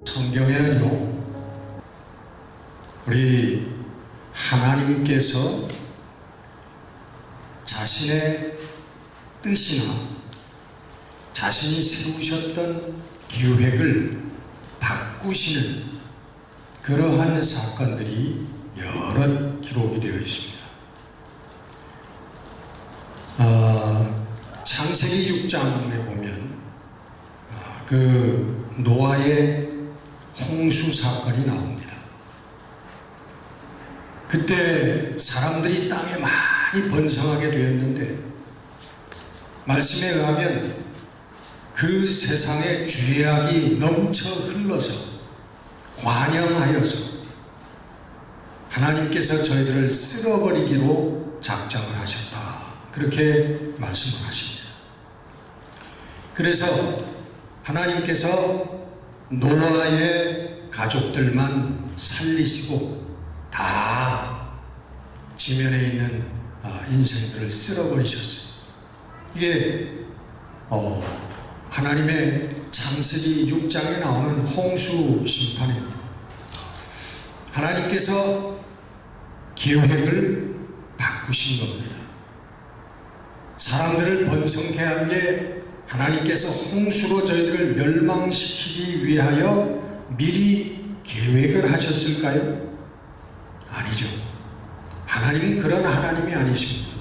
성경에는요, 우리 하나님께서 자신의 뜻이나 자신이 세우셨던 계획을 바꾸시는 그러한 사건들이 여러 기록이 되어 있습니다. 창세기 6장에 보면 그 노아의 홍수 사건이 나옵니다. 그때 사람들이 땅에 많이 번성하게 되었는데, 말씀에 의하면 그 세상에 죄악이 넘쳐 흘러서 관영하여서 하나님께서 저희들을 쓸어버리기로 작정을 하셨다, 그렇게 말씀을 하십니다. 그래서 하나님께서 노아의 가족들만 살리시고 다 지면에 있는 인생들을 쓸어버리셨어요. 이게 하나님의 창세기 6장에 나오는 홍수 심판입니다. 하나님께서 계획을 바꾸신 겁니다. 사람들을 번성케 한 게 하나님께서 홍수로 저희들을 멸망시키기 위하여 미리 계획을 하셨을까요? 아니죠. 하나님은 그런 하나님이 아니십니다.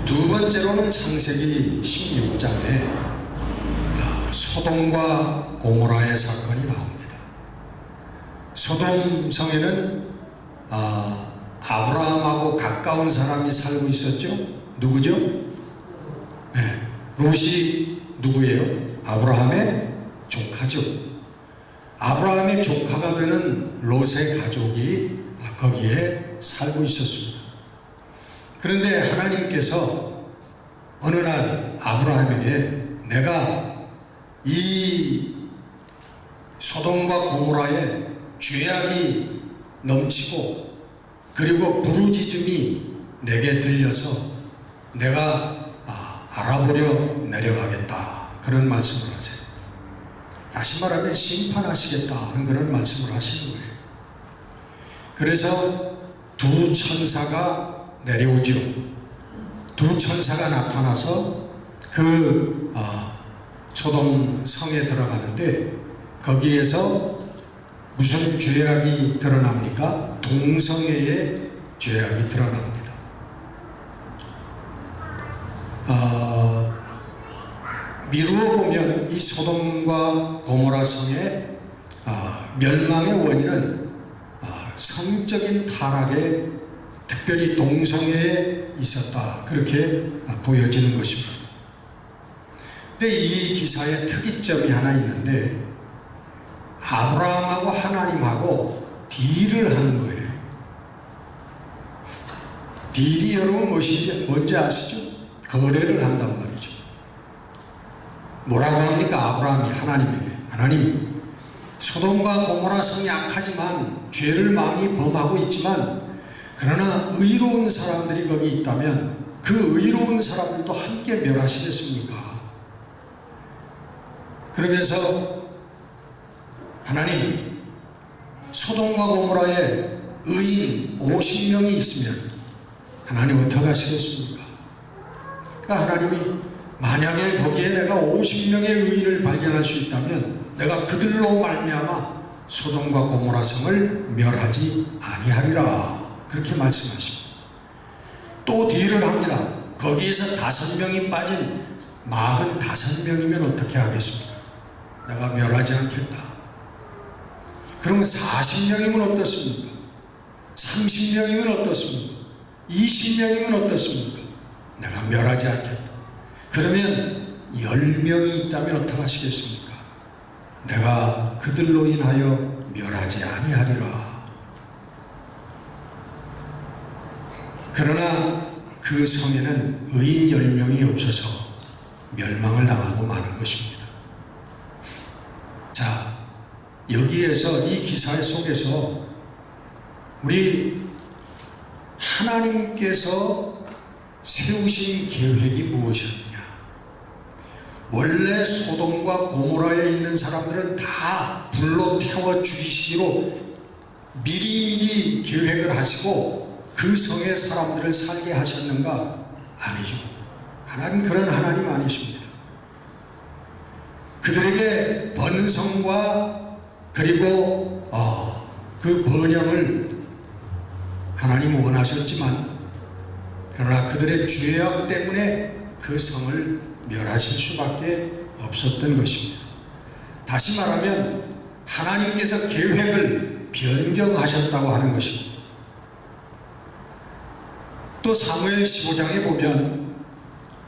두 번째로는 창세기 16장에 소돔과 고모라의 사건이 나옵니다. 소돔 성에는 아브라함하고 가까운 사람이 살고 있었죠. 누구죠? 네, 롯이 누구예요? 아브라함의 조카죠. 아브라함의 조카가 되는 롯의 가족이 거기에 살고 있었습니다. 그런데 하나님께서 어느 날 아브라함에게 내가 이 소돔과 고모라에 죄악이 넘치고 그리고 부르짖음이 내게 들려서 내가 알아보려 내려가겠다, 그런 말씀을 하세요. 다시 말하면 심판하시겠다는 그런 말씀을 하시는 거예요. 그래서 두 천사가 내려오지요. 두 천사가 나타나서 그 소돔 성에 들어가는데, 거기에서 무슨 죄악이 드러납니까? 동성애의 죄악이 드러납니다. 미루어 보면 이 소돔과 고모라 성의 멸망의 원인은 성적인 타락에, 특별히 동성애에 있었다, 그렇게 보여지는 것입니다. 근데 이 기사의 특이점이 하나 있는데, 아브라함하고 하나님하고 딜을 하는 거예요. 딜이 여러분 뭔지 아시죠? 거래를 한단 말이죠. 뭐라고 합니까? 아브라함이 하나님에게, 하나님, 소돔과 고모라 성이 악하지만 죄를 많이 범하고 있지만 그러나 의로운 사람들이 거기 있다면 그 의로운 사람들도 함께 멸하시겠습니까? 그러면서 하나님, 소돔과 고모라에 의인 50명이 있으면 하나님 어떻게 하시겠습니까? 그러니까 하나님이 만약에 거기에 내가 50명의 의인을 발견할 수 있다면 내가 그들로 말미암아 소돔과 고모라 성을 멸하지 아니하리라, 그렇게 말씀하십니다. 또 딜을 합니다. 거기에서 5명이 빠진 45명이면 어떻게 하겠습니까? 내가 멸하지 않겠다. 그러면 40명이면 어떻습니까? 30명이면 어떻습니까? 20명이면 어떻습니까? 내가 멸하지 않겠다. 그러면 10명이 있다면 어떻게 하시겠습니까? 내가 그들로 인하여 멸하지 아니하리라. 그러나 그 성에는 의인 10명이 없어서 멸망을 당하고 마는 것입니다. 자, 여기에서 이 기사 속에서 우리 하나님께서 세우신 계획이 무엇이었느냐? 원래 소돔과 고모라에 있는 사람들은 다 불로 태워 죽이시기로 미리미리 계획을 하시고 그 성의 사람들을 살게 하셨는가? 아니죠. 하나님 그런 하나님 아니십니다. 그들에게 번성과 그리고 그 번영을 하나님 원하셨지만 그러나 그들의 죄악 때문에 그 성을 멸하실 수밖에 없었던 것입니다. 다시 말하면 하나님께서 계획을 변경하셨다고 하는 것입니다. 또 사무엘 15장에 보면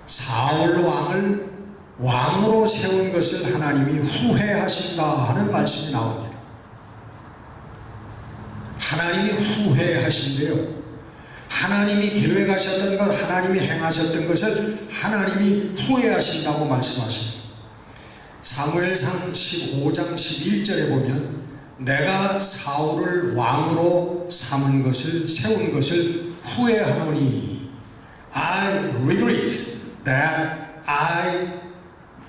사울 왕을 왕으로 세운 것을 하나님이 후회하신다 하는 말씀이 나옵니다. 하나님이 후회하신대요. 하나님이 계획하셨던 것, 하나님이 행하셨던 것을 하나님이 후회하신다고 말씀하십니다. 사무엘상 15장 11절에 보면 내가 사울을 왕으로 세운 것을 후회하노니 I regret that I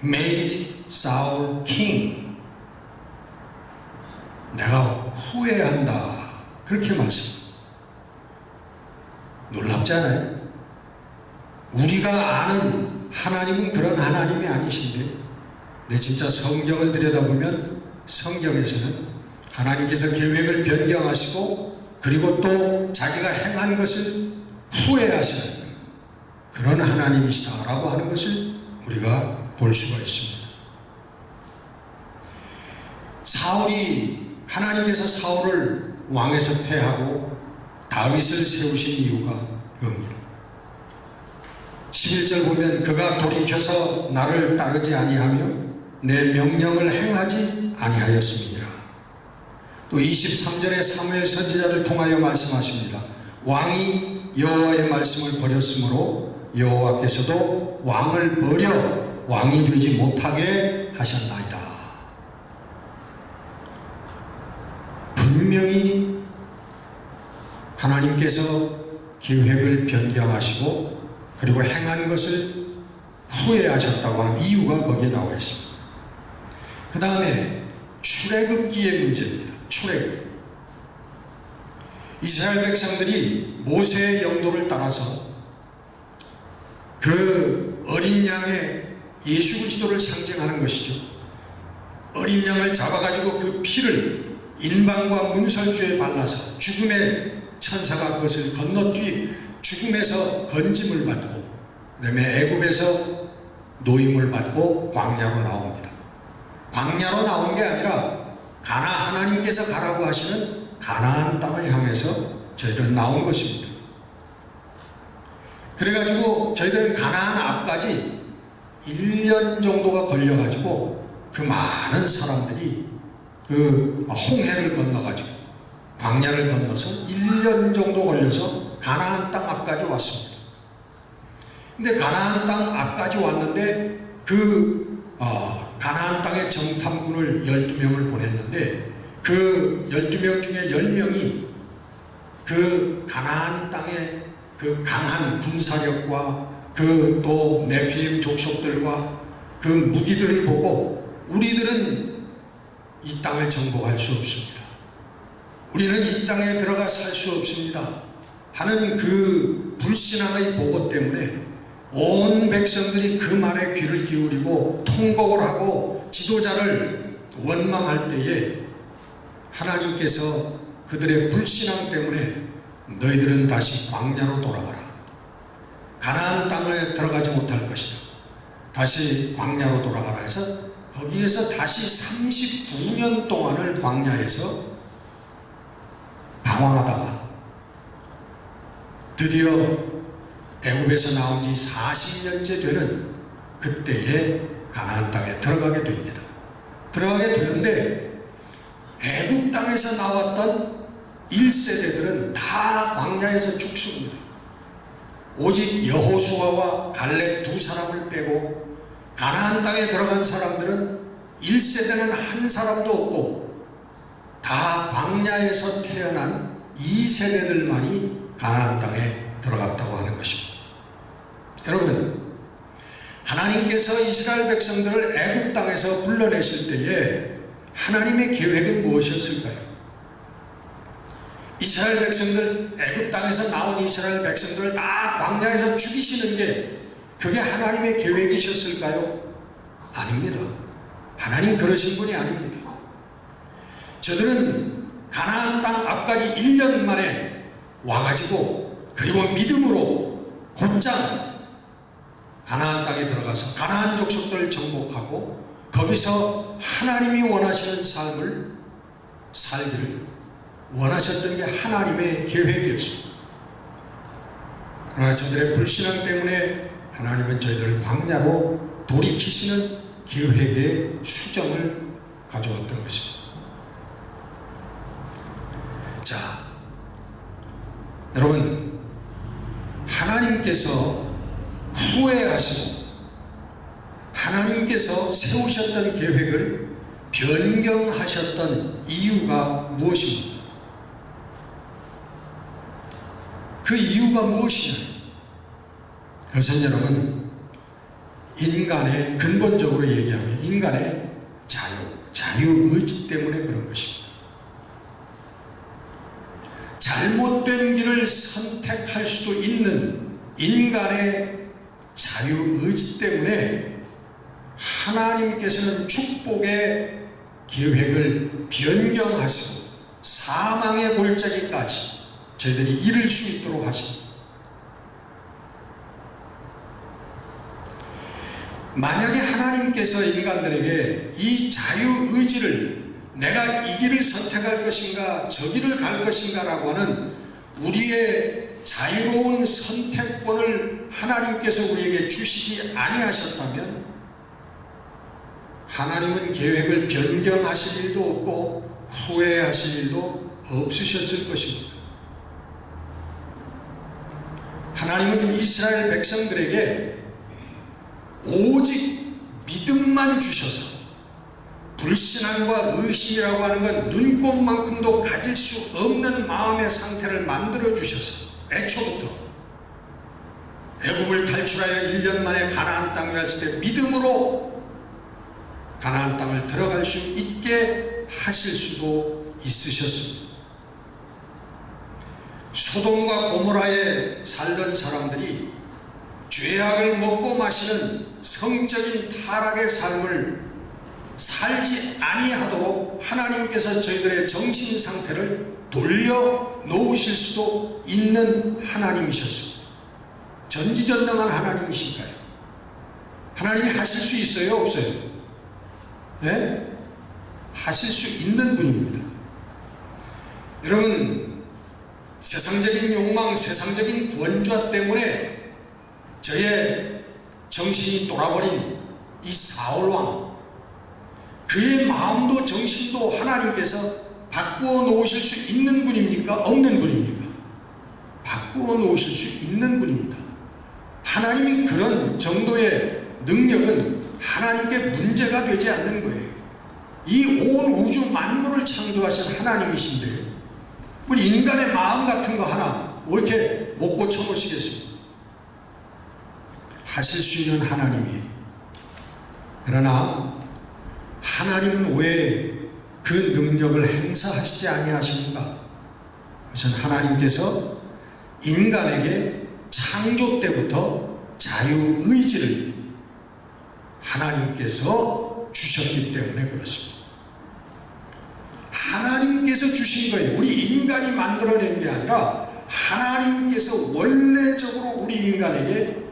made Saul king. 내가 후회한다. 그렇게 말씀합니다. 놀랍지 않아요? 우리가 아는 하나님은 그런 하나님이 아니신데, 근데 진짜 성경을 들여다보면 성경에서는 하나님께서 계획을 변경하시고 그리고 또 자기가 행한 것을 후회하시는 그런 하나님이시다라고 하는 것을 우리가 볼 수가 있습니다. 하나님께서 사울을 왕에서 패하고 다윗을 세우신 이유가 이겁니다. 11절 보면 그가 돌이켜서 나를 따르지 아니하며 내 명령을 행하지 아니하였음이니라. 또 23절에 사무엘 선지자를 통하여 말씀하십니다. 왕이 여호와의 말씀을 버렸으므로 여호와께서도 왕을 버려 왕이 되지 못하게 하셨나이다. 분명히 하나님께서 계획을 변경하시고 그리고 행한 것을 후회하셨다고 하는 이유가 거기에 나와 있습니다. 그 다음에 출애굽기의 문제입니다. 출애굽. 이스라엘 백성들이 모세의 영도를 따라서 그 어린 양의 예수 그리스도를 상징하는 것이죠. 어린 양을 잡아가지고 그 피를 인방과 문설주에 발라서 죽음의 천사가 그것을 건너뛰 죽음에서 건짐을 받고 그 다음에 애굽에서 노임을 받고 광야로 나옵니다. 광야로 나온 게 아니라 하나님께서 가라고 하시는 가나안 땅을 향해서 저희들은 나온 것입니다. 그래가지고 저희들은 가나안 앞까지 1년 정도가 걸려가지고 그 많은 사람들이 그 홍해를 건너가지고 광야를 건너서 1년 정도 걸려서 가나안 땅 앞까지 왔습니다. 근데 가나안 땅 앞까지 왔는데 가나안 땅에 정탐꾼을 12명을 보냈는데 그 12명 중에 10명이 그 가나안 땅의 그 강한 군사력과 그 또 네필림 족속들과 그 무기들을 보고 우리들은 이 땅을 정복할 수 없습니다. 우리는 이 땅에 들어가 살 수 없습니다 하는 그 불신앙의 보고 때문에 온 백성들이 그 말에 귀를 기울이고 통곡을 하고 지도자를 원망할 때에 하나님께서 그들의 불신앙 때문에 너희들은 다시 광야로 돌아가라. 가나안 땅에 들어가지 못할 것이다. 다시 광야로 돌아가라 해서 거기에서 다시 39년 동안을 광야에서 방황하다가 드디어 애굽에서 나온 지 40년째 되는 그때에 가나안 땅에 들어가게 됩니다. 들어가게 되는데 애굽 땅에서 나왔던 1세대들은 다 광야에서 죽습니다. 오직 여호수아와 갈렙 두 사람을 빼고 가나안 땅에 들어간 사람들은 1세대는 한 사람도 없고 다 광야에서 태어난 2세대들만이 가나안 땅에 들어갔다고 하는 것입니다. 여러분, 하나님 하나님께서 이스라엘 백성들을 애굽 땅에서 불러내실 때에 하나님의 계획은 무엇이었을까요? 이스라엘 백성들, 애굽 땅에서 나온 이스라엘 백성들을 다 광야에서 죽이시는 게 그게 하나님의 계획이셨을까요? 아닙니다. 하나님 그러신 분이 아닙니다. 저들은 가나안 땅 앞까지 1년 만에 와가지고 그리고 믿음으로 곧장 가나안 땅에 들어가서 가나안 족속들을 정복하고 거기서 하나님이 원하시는 삶을 살기를 원하셨던 게 하나님의 계획이었습니다. 그러나 저들의 불신앙 때문에 하나님은 저희들을 광야로 돌이키시는 계획의 수정을 가져왔던 것입니다. 자, 여러분, 하나님께서 후회하시고 하나님께서 세우셨던 계획을 변경하셨던 이유가 무엇입니까? 그 이유가 무엇이냐? 그것은 여러분, 인간의 근본적으로 얘기하면 인간의 자유의지 때문에 그런 것입니다. 잘못된 길을 선택할 수도 있는 인간의 자유의지 때문에 하나님께서는 축복의 계획을 변경하시고 사망의 골짜기까지 저희들이 이룰 수 있도록 하십니다. 만약에 하나님께서 인간들에게 이 자유의지를 내가 이 길을 선택할 것인가 저 길을 갈 것인가 라고 하는 우리의 자유로운 선택권을 하나님께서 우리에게 주시지 아니하셨다면 하나님은 계획을 변경하실 일도 없고 후회하실 일도 없으셨을 것입니다. 하나님은 이스라엘 백성들에게 오직 믿음만 주셔서 불신앙과 의심이라고 하는 건 눈꼽만큼도 가질 수 없는 마음의 상태를 만들어 주셔서 애초부터 애굽을 탈출하여 1년 만에 가나안 땅에 왔을 때 믿음으로 가나안 땅을 들어갈 수 있게 하실 수도 있으셨습니다. 소돔과 고모라에 살던 사람들이 죄악을 먹고 마시는 성적인 타락의 삶을 살지 아니하도록 하나님께서 저희들의 정신 상태를 돌려 놓으실 수도 있는 하나님이셨습니다. 전지전능한 하나님이신가요? 하나님이 하실 수 있어요? 없어요? 네? 하실 수 있는 분입니다. 여러분, 세상적인 욕망, 세상적인 권좌 때문에 저의 정신이 돌아버린 이 사울왕, 그의 마음도 정신도 하나님께서 바꾸어 놓으실 수 있는 분입니까? 없는 분입니까? 바꾸어 놓으실 수 있는 분입니다. 하나님이 그런 정도의 능력은 하나님께 문제가 되지 않는 거예요. 이 온 우주 만물을 창조하신 하나님이신데 우리 인간의 마음 같은 거 하나 왜 이렇게 못 고쳐보시겠습니까? 하실 수 있는 하나님이에요. 그러나 하나님은 왜 그 능력을 행사하시지 아니하시는가? 그것은 하나님께서 인간에게 창조 때부터 자유의지를 하나님께서 주셨기 때문에 그렇습니다. 하나님께서 주신 거예요. 우리 인간이 만들어낸 게 아니라 하나님께서 원래적으로 우리 인간에게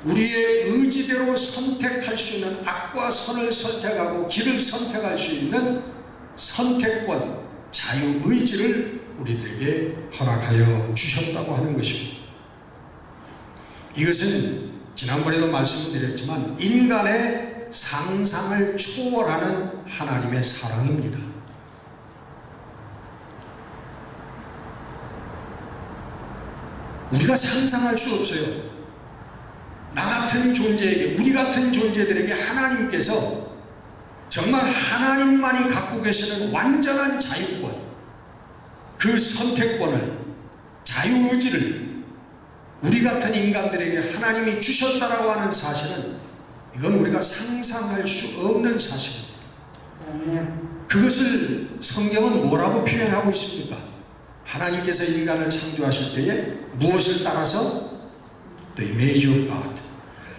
우리의 의지대로 선택할 수 있는 악과 선을 선택하고 길을 선택할 수 있는 선택권, 자유의지를 우리들에게 허락하여 주셨다고 하는 것입니다. 이것은 지난번에도 말씀을 드렸지만 인간의 상상을 초월하는 하나님의 사랑입니다. 우리가 상상할 수 없어요. 나 같은 존재에게, 우리 같은 존재들에게 하나님께서 정말 하나님만이 갖고 계시는 완전한 자유권, 그 선택권을, 자유의지를 우리 같은 인간들에게 하나님이 주셨다라고 하는 사실은 이건 우리가 상상할 수 없는 사실입니다. 그것을 성경은 뭐라고 표현하고 있습니까? 하나님께서 인간을 창조하실 때에 무엇을 따라서? The image of God.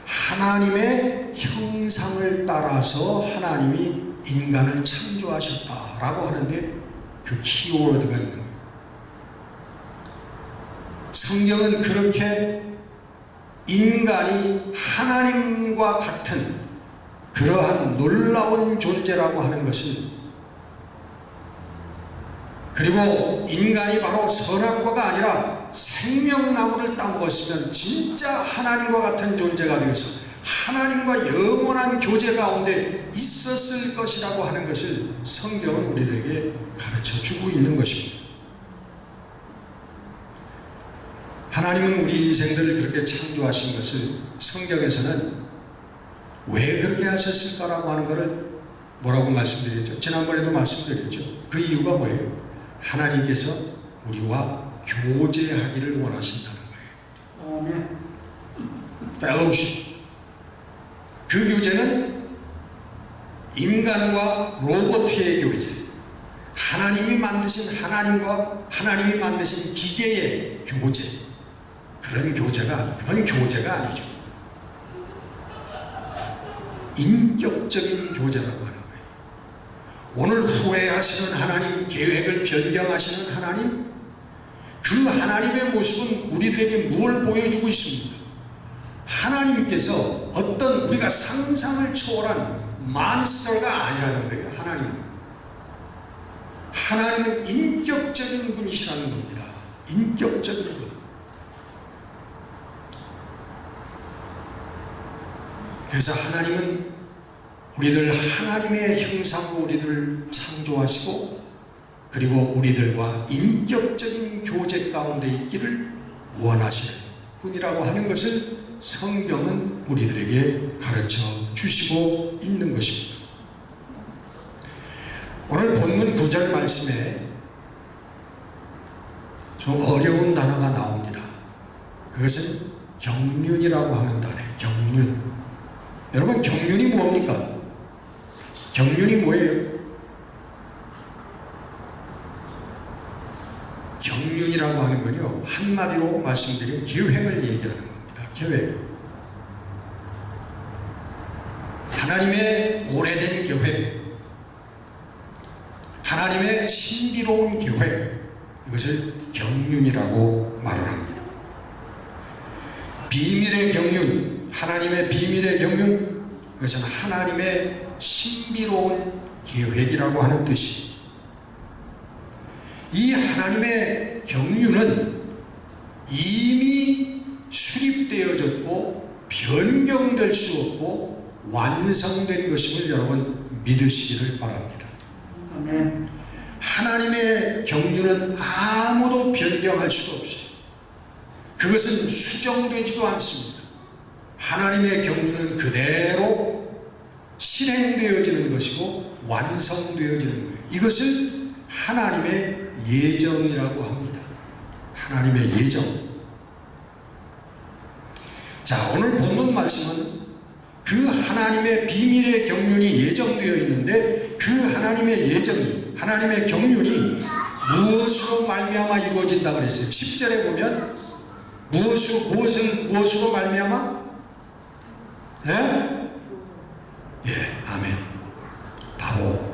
하나님의 형상을 따라서 하나님이 인간을 창조하셨다라고 하는데 그 키워드가 있는 거예요. 성경은 그렇게 인간이 하나님과 같은 그러한 놀라운 존재라고 하는 것을, 그리고 인간이 바로 선악과가 아니라 생명나무를 따먹었으면 진짜 하나님과 같은 존재가 되어서 하나님과 영원한 교제 가운데 있었을 것이라고 하는 것을 성경은 우리들에게 가르쳐주고 있는 것입니다. 하나님은 우리 인생들을 그렇게 창조하신 것을 성경에서는 왜 그렇게 하셨을까라고 하는 것을 뭐라고 말씀드렸죠? 지난번에도 말씀드렸죠. 그 이유가 뭐예요? 하나님께서 우리와 교제하기를 원하신다는 거예요. Fellowship. 그 교제는 인간과 로봇의 교제, 하나님이 만드신 하나님과 하나님이 만드신 기계의 교제, 그런 교제가 아닙니다. 그건 교제가 아니죠. 인격적인 교제라고 하는 거예요. 오늘 후회하시는 하나님, 계획을 변경하시는 하나님, 그 하나님의 모습은 우리들에게 무엇을 보여주고 있습니까? 하나님께서 어떤 우리가 상상을 초월한 몬스터가 아니라는 거예요. 하나님은 인격적인 분이시라는 겁니다. 인격적인 분. 그래서 하나님은 우리들 하나님의 형상으로 우리들을 창조하시고, 그리고 우리들과 인격적인 교제 가운데 있기를 원하시는 분이라고 하는 것을 성경은 우리들에게 가르쳐 주시고 있는 것입니다. 오늘 본문 9절 말씀에 좀 어려운 단어가 나옵니다. 그것은 경륜이라고 하는 단어예요. 경륜. 여러분, 경륜이 뭡니까? 경륜이 뭐예요? 경륜이라고 하는 건요, 한마디로 말씀드리면 계획을 얘기하는 겁니다. 계획. 하나님의 오래된 계획, 하나님의 신비로운 계획, 이것을 경륜이라고 말을 합니다. 비밀의 경륜, 하나님의 비밀의 경륜, 그것은 하나님의 신비로운 계획이라고 하는 뜻입니다. 이 하나님의 경륜은 이미 수립되어졌고 변경될 수 없고 완성된 것임을 여러분 믿으시기를 바랍니다. 하나님의 경륜은 아무도 변경할 수가 없어요. 그것은 수정되지도 않습니다. 하나님의 경륜은 그대로 실행되어지는 것이고 완성되어지는 거예요. 이것을 하나님의 예정이라고 합니다. 하나님의 예정. 자, 오늘 본문 말씀은 그 하나님의 비밀의 경륜이 예정되어 있는데, 그 하나님의 예정이, 하나님의 경륜이 무엇으로 말미암아 이루어진다 그랬어요. 10절에 보면 무엇으로 말미암아? 예? 예, 아멘. 바로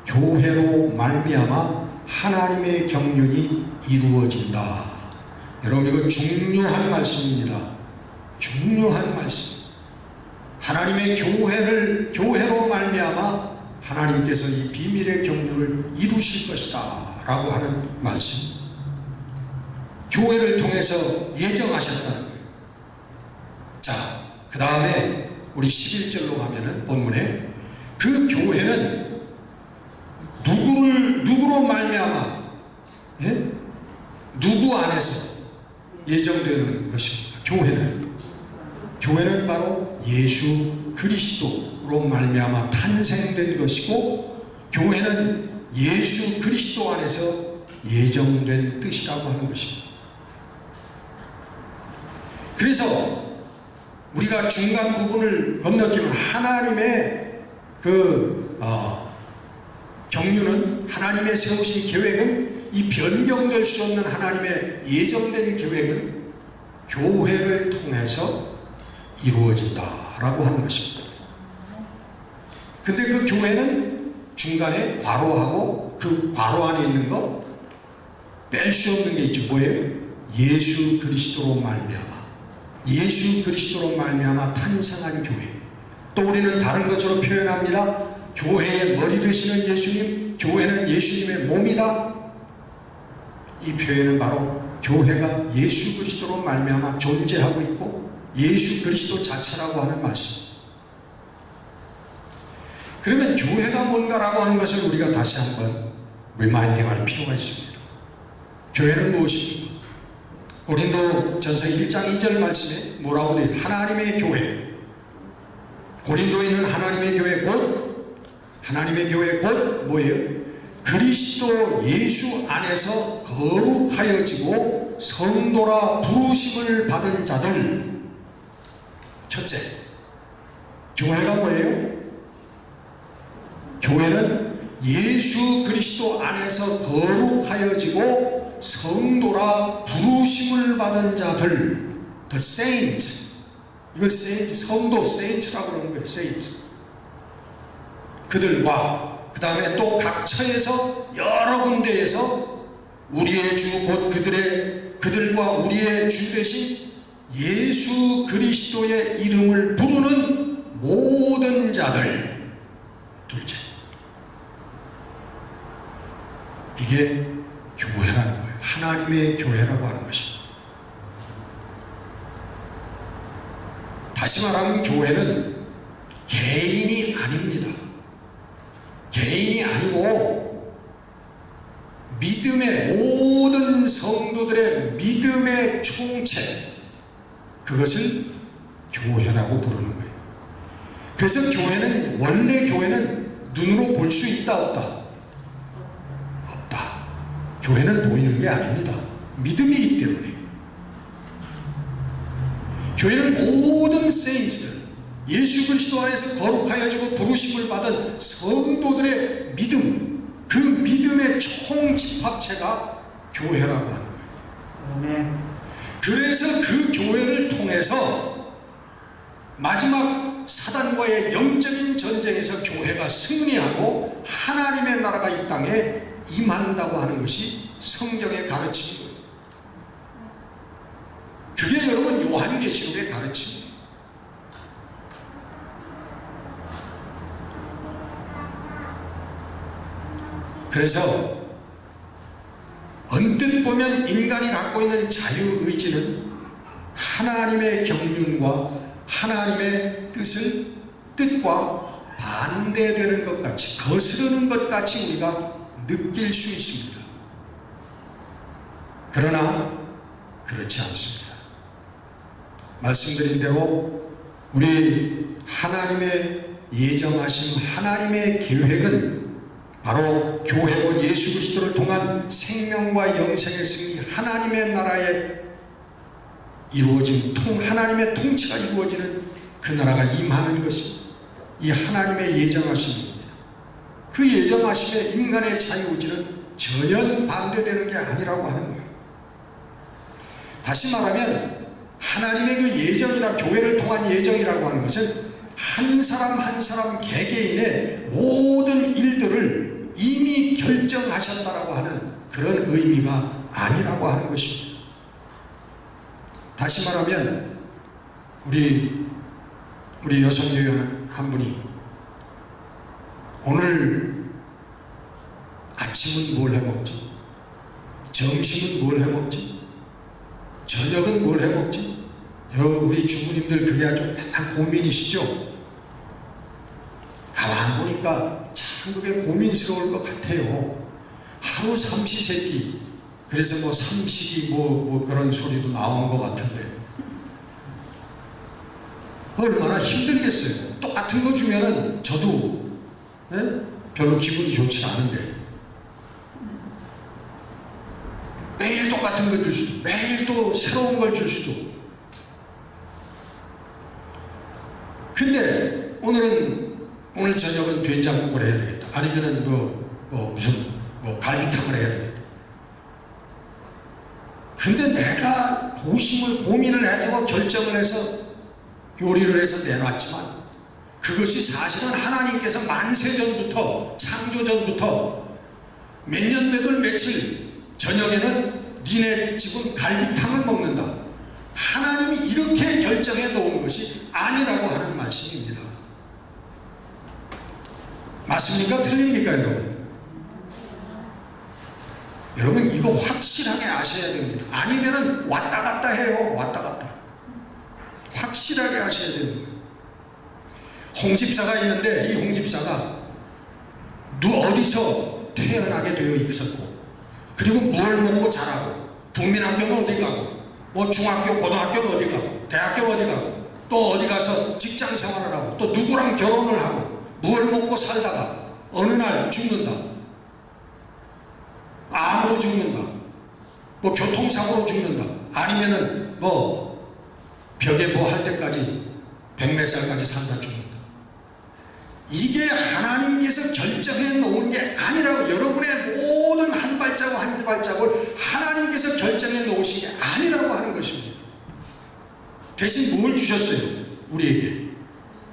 교회로 말미암아 하나님의 경륜이 이루어진다. 여러분, 이거 중요한 말씀입니다. 중요한 말씀. 하나님의 교회로 말미암아 하나님께서 이 비밀의 경륜을 이루실 것이다 라고 하는 말씀. 교회를 통해서 예정하셨다는 거예요. 자, 그 다음에 우리 11절로 가면은 본문에 그 교회는 누구로 말미암아, 예? 누구 안에서 예정되는 것입니다. 교회는 바로 예수 그리스도로 말미암아 탄생된 것이고, 교회는 예수 그리스도 안에서 예정된 뜻이라고 하는 것입니다. 그래서 우리가 중간 부분을 건너뛰면 하나님의 경륜은, 하나님의 세우신 계획은, 이 변경될 수 없는 하나님의 예정된 계획은 교회를 통해서 이루어진다라고 하는 것입니다. 근데 그 교회는 중간에 괄호하고 그 괄호 안에 있는 거 뺄 수 없는 게 있죠. 뭐예요? 예수 그리스도로 말미암아, 예수 그리스도로 말미암아 탄생한 교회. 또 우리는 다른 것으로 표현합니다. 교회의 머리 되시는 예수님, 교회는 예수님의 몸이다. 이 표현은 바로 교회가 예수 그리스도로 말미암아 존재하고 있고 예수 그리스도 자체라고 하는 말씀. 그러면 교회가 뭔가라고 하는 것을 우리가 다시 한번 리마인딩할 필요가 있습니다. 교회는 무엇입니까? 고린도전서 1장 2절 말씀에 뭐라고 되어 있어요? 하나님의 교회. 고린도에 있는 하나님의 교회 곧, 하나님의 교회 곧 뭐예요? 그리스도 예수 안에서 거룩하여지고 성도라 부르심을 받은 자들. 첫째, 교회가 뭐예요? 교회는 예수 그리스도 안에서 거룩하여지고 성도라 부르심을 받은 자들, the saint. 이걸 saint, 성도, saint라고 그러는 거예요. saint. 그들과 그 다음에 또 각 처에서 여러 군데에서 우리의 주 곧 그들과 우리의 주 대신 예수 그리스도의 이름을 부르는 모든 자들. 둘째, 이게 교회라는 거예요. 하나님의 교회라고 하는 것입니다. 다시 말하면 교회는 개인이 아닙니다. 개인이 아니고 믿음의 모든 성도들의 믿음의 총체, 그것을 교회라고 부르는 거예요. 그래서 교회는, 원래 교회는 눈으로 볼 수 있다 없다? 없다. 교회는 보이는 게 아닙니다. 믿음이 있기 때문에. 교회는 모든 세인트들, 예수 그리스도 안에서 거룩하여지고 부르심을 받은 성도들의 믿음, 그 믿음의 총집합체가 교회라고 하는 거예요. 그래서 그 교회를 통해서 마지막 사단과의 영적인 전쟁에서 교회가 승리하고 하나님의 나라가 이 땅에 임한다고 하는 것이 성경의 가르침이에요. 그게 여러분 요한계시록의 가르침이에요. 그래서 언뜻 보면 인간이 갖고 있는 자유의지는 하나님의 경륜과 하나님의 뜻과 반대되는 것 같이, 거스르는 것 같이 우리가 느낄 수 있습니다. 그러나 그렇지 않습니다. 말씀드린 대로 우리 하나님의 예정하신 하나님의 계획은 바로 교회고 예수 그리스도를 통한 생명과 영생의 승리, 하나님의 나라에 이루어진 하나님의 통치가 이루어지는 그 나라가 임하는 것이 이 하나님의 예정하심입니다. 그 예정하심에 인간의 자유의지는 전혀 반대되는 게 아니라고 하는 거예요. 다시 말하면 하나님의 그 예정이라, 교회를 통한 예정이라고 하는 것은 한 사람 한 사람 개개인의 모든 일들을 이미 결정하셨다라고 하는 그런 의미가 아니라고 하는 것입니다. 다시 말하면 우리 여성교회 한 분이 오늘 아침은 뭘 해먹지? 점심은 뭘 해먹지? 저녁은 뭘 해먹지? 우리 주부님들 그게 아주 약간 고민이시죠? 가만 보니까 참 그게 고민스러울 것 같아요. 하루 삼시세끼, 그래서 뭐 삼식이 뭐 그런 소리도 나온 것 같은데 얼마나 힘들겠어요. 똑같은 거 주면은 저도 별로 기분이 좋지 않은데 매일 똑같은 걸 줄 수도, 매일 또 새로운 걸 줄 수도. 근데 오늘 저녁은 된장국을 해야 되겠다. 아니면은 무슨 갈비탕을 해야 되겠다. 근데 내가 고민을 해주고 결정을 해서 요리를 해서 내놨지만 그것이 사실은 하나님께서 만세전부터 창조전부터 몇 년 몇월 며칠 저녁에는 니네 집은 갈비탕을 먹는다. 하나님이 이렇게 결정해 놓은 것이 아니라고 하는 말씀입니다. 맞습니까? 틀립니까 여러분? 여러분 이거 확실하게 아셔야 됩니다. 아니면은 왔다 갔다 해요. 왔다 갔다. 확실하게 아셔야 되는 거예요. 홍집사가 있는데 이 홍집사가 어디서 태어나게 되어 있었고 그리고 뭘 먹고 자라고 국민학교는 어디 가고 중학교 고등학교는 어디 가고 대학교 어디 가고 또 어디 가서 직장 생활을 하고 또 누구랑 결혼을 하고 뭘 먹고 살다가 어느 날 죽는다. 암으로 죽는다. 교통사고로 죽는다. 아니면은 벽에 할 때까지 100몇 살까지 산다 죽는다. 이게 하나님께서 결정해 놓은 게 아니라고. 여러분의 모든 한 발자국 한 발자국을 하나님께서 결정해 놓으신 게 아니라고 하는 것입니다. 대신 뭘 주셨어요? 우리에게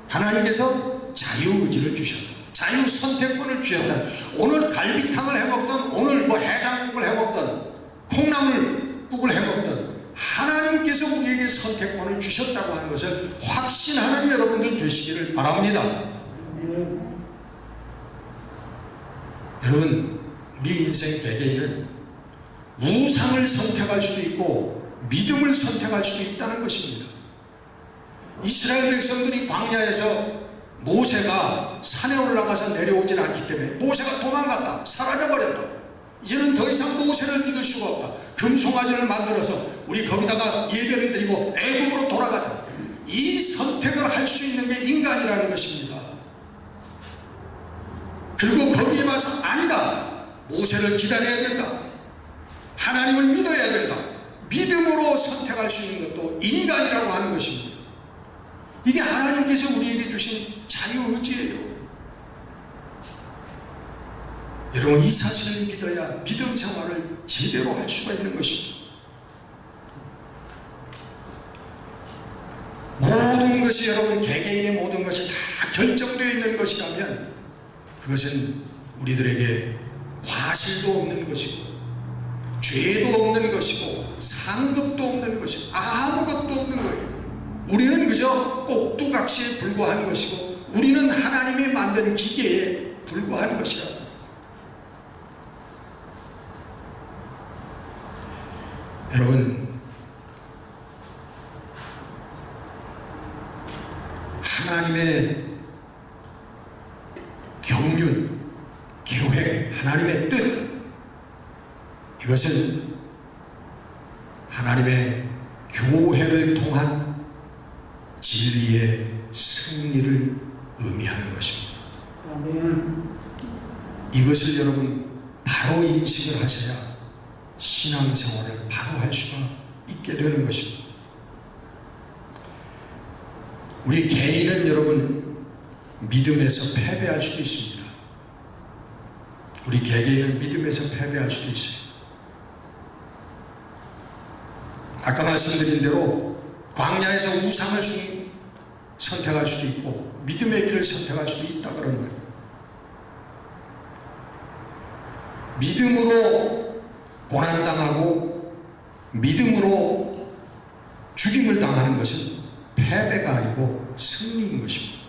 하나님께서 자유의지를 주셨다. 자유선택권을 주셨다. 오늘 갈비탕을 해먹던 오늘 해장국을 해먹던 콩나물국을 해먹던 하나님께서 우리에게 선택권을 주셨다고 하는 것을 확신하는 여러분들 되시기를 바랍니다. 여러분 우리 인생 개개인은 우상을 선택할 수도 있고 믿음을 선택할 수도 있다는 것입니다. 이스라엘 백성들이 광야에서 모세가 산에 올라가서 내려오질 않기 때문에 모세가 도망갔다. 사라져버렸다. 이제는 더 이상 모세를 믿을 수가 없다. 금송아지를 만들어서 우리 거기다가 예배를 드리고 애굽으로 돌아가자. 이 선택을 할 수 있는 게 인간이라는 것입니다. 그리고 거기에 와서 아니다. 모세를 기다려야 된다. 하나님을 믿어야 된다. 믿음으로 선택할 수 있는 것도 인간이라고 하는 것입니다. 이게 하나님께서 우리에게 주신 자유의지예요. 여러분 이 사실을 믿어야 믿음 생활을 제대로 할 수가 있는 것입니다. 모든 것이 여러분 개개인의 모든 것이 다 결정되어 있는 것이라면 그것은 우리들에게 과실도 없는 것이고 죄도 없는 것이고 상급도 없는 것이고 아무것도 없는 거예요. 우리는 그저 꼭두각시에 불과한 것이고 우리는 하나님이 만든 기계에 불과한 것이라. 여러분 하나님의 경륜, 계획, 하나님의 뜻 이것은 하나님의 교회를 통한 진리의 승리를 의미하는 것입니다. 이것을 여러분 바로 인식을 하셔야 신앙생활을 바로 할 수가 있게 되는 것입니다. 우리 개인은 여러분 믿음에서 패배할 수도 있습니다. 우리 개개인은 믿음에서 패배할 수도 있어요. 아까 말씀드린 대로 광야에서 우상을 선택할 수도 있고 믿음의 길을 선택할 수도 있다 그런 말이에요. 믿음으로 고난당하고 믿음으로 죽임을 당하는 것은 패배가 아니고 승리인 것입니다.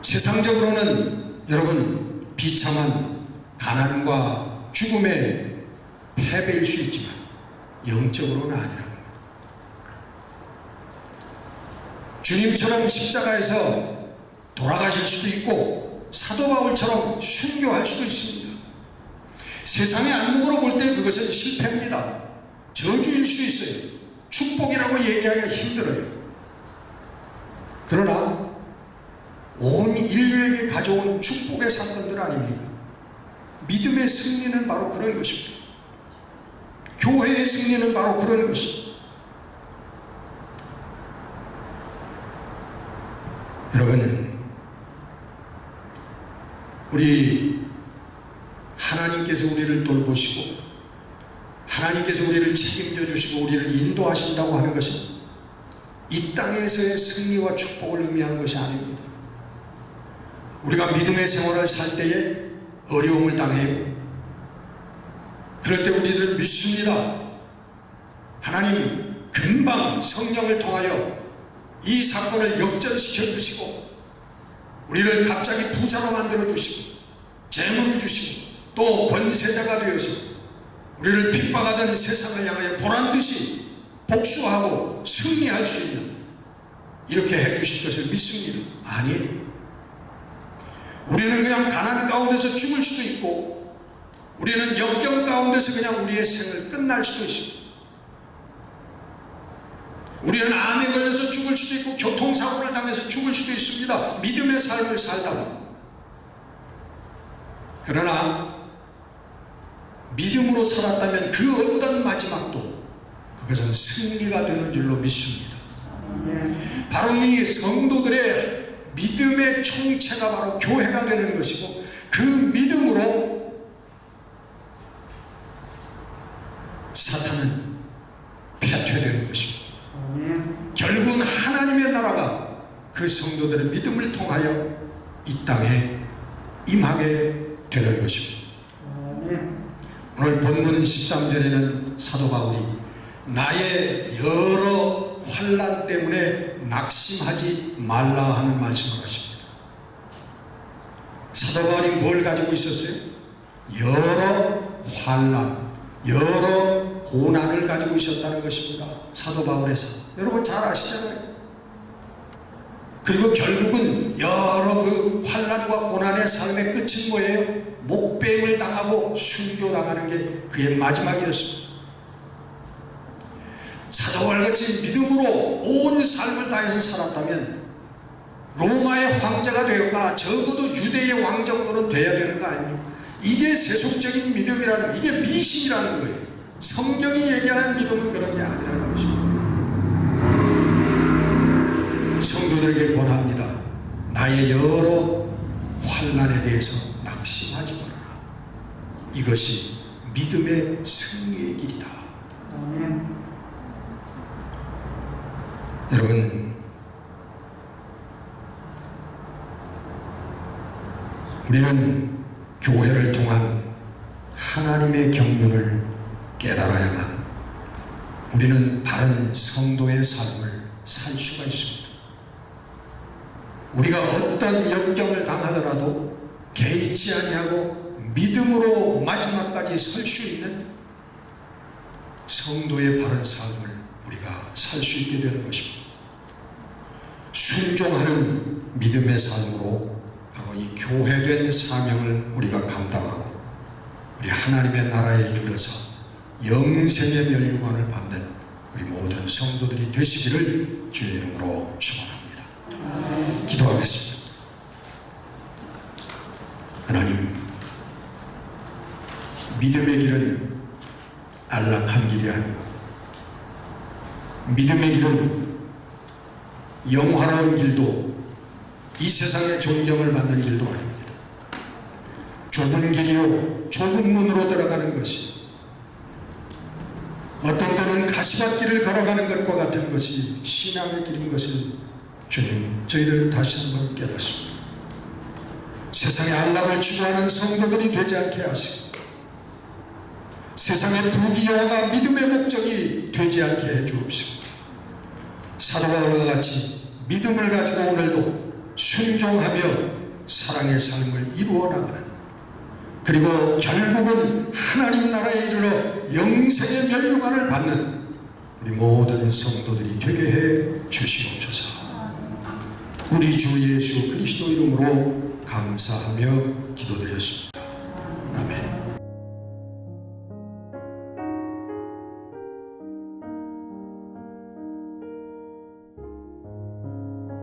세상적으로는 여러분 비참한 가난과 죽음의 패배일 수 있지만 영적으로는 아니라는 거예요. 주님처럼 십자가에서 돌아가실 수도 있고 사도 바울처럼 순교할 수도 있습니다. 세상의 안목으로 볼 때 그것은 실패입니다. 저주일 수 있어요. 축복이라고 얘기하기가 힘들어요. 그러나 온 인류에게 가져온 축복의 사건들 아닙니까? 믿음의 승리는 바로 그런 것입니다. 교회의 승리는 바로 그런 것입니다. 여러분, 우리 하나님께서 우리를 돌보시고 하나님께서 우리를 책임져 주시고 우리를 인도하신다고 하는 것은 이 땅에서의 승리와 축복을 의미하는 것이 아닙니다. 우리가 믿음의 생활을 살 때에 어려움을 당해요. 그럴 때 우리들은 믿습니다. 하나님 금방 성령을 통하여 이 사건을 역전시켜 주시고 우리를 갑자기 부자로 만들어 주시고 재물을 주시고 또 권세자가 되어서 우리를 핍박하던 세상을 향하여 보란듯이 복수하고 승리할 수 있는 이렇게 해주실 것을 믿습니다. 아니에요. 우리는 그냥 가난 가운데서 죽을 수도 있고 우리는 역경 가운데서 그냥 우리의 생을 끝날 수도 있습니다. 우리는 암에 걸려서 죽을 수도 있고 교통사고를 당해서 죽을 수도 있습니다. 믿음의 삶을 살다가. 그러나 믿음으로 살았다면 그 어떤 마지막도 그것은 승리가 되는 줄로 믿습니다. 바로 이 성도들의 믿음의 총체가 바로 교회가 되는 것이고 그 믿음으로 사탄은 패퇴되는 것입니다. 결국은 하나님의 나라가 그 성도들의 믿음을 통하여 이 땅에 임하게 되는 것입니다. 오늘 본문 13절에는 사도 바울이 나의 여러 환난 때문에 낙심하지 말라 하는 말씀을 하십니다. 사도 바울이 뭘 가지고 있었어요? 여러 환난, 여러 고난을 가지고 있었다는 것입니다. 사도 바울의 삶. 여러분 잘 아시잖아요. 그리고 결국은 여러 그 환난과 고난의 삶의 끝은 뭐예요? 목배임을 당하고 순교당하는 게 그의 마지막이었습니다. 사도 바울같이 믿음으로 온 삶을 다해서 살았다면 로마의 황제가 되었거나 적어도 유대의 왕 정도는 돼야 되는 거 아닙니까? 이게 세속적인 믿음이라는, 이게 미신이라는 거예요. 성경이 얘기하는 믿음은 그런 게 아니라는 것입니다. 성도들에게 권합니다. 나의 여러 환난에 대해서 낙심하지 말아라. 이것이 믿음의 승리의 길이다. 여러분, 우리는 교회를 통한 하나님의 경륜을 깨달아야만 우리는 바른 성도의 삶을 살 수가 있습니다. 우리가 어떤 역경을 당하더라도 개의치 아니하고 믿음으로 마지막까지 설 수 있는 성도의 바른 삶을 우리가 살 수 있게 되는 것입니다. 순종하는 믿음의 삶으로 바로 이 교회된 사명을 우리가 감당하고 우리 하나님의 나라에 이르러서 영생의 멸류관을 받는 우리 모든 성도들이 되시기를 주의 이름으로 축원합니다. 기도하겠습니다. 하나님, 믿음의 길은 안락한 길이 아니고 믿음의 길은 영화로운 길도 이 세상의 존경을 받는 길도 아닙니다. 좁은 길이요 좁은 문으로 들어가는 것이 어떤 때는 가시밭길을 걸어가는 것과 같은 것이 신앙의 길인 것을 주님 저희들은 다시 한번 깨닫습니다. 세상의 안락을 추구하는 성도들이 되지 않게 하시고 세상의 부귀영화가 믿음의 목적이 되지 않게 해주옵시고 사도 바울과 같이 믿음을 가지고 오늘도 순종하며 사랑의 삶을 이루어 나가는 그리고 결국은 하나님 나라에 이르러 영생의 멸류관을 받는 우리 모든 성도들이 되게 해 주시옵소서. 우리 주 예수 그리스도 이름으로 감사하며 기도드렸습니다.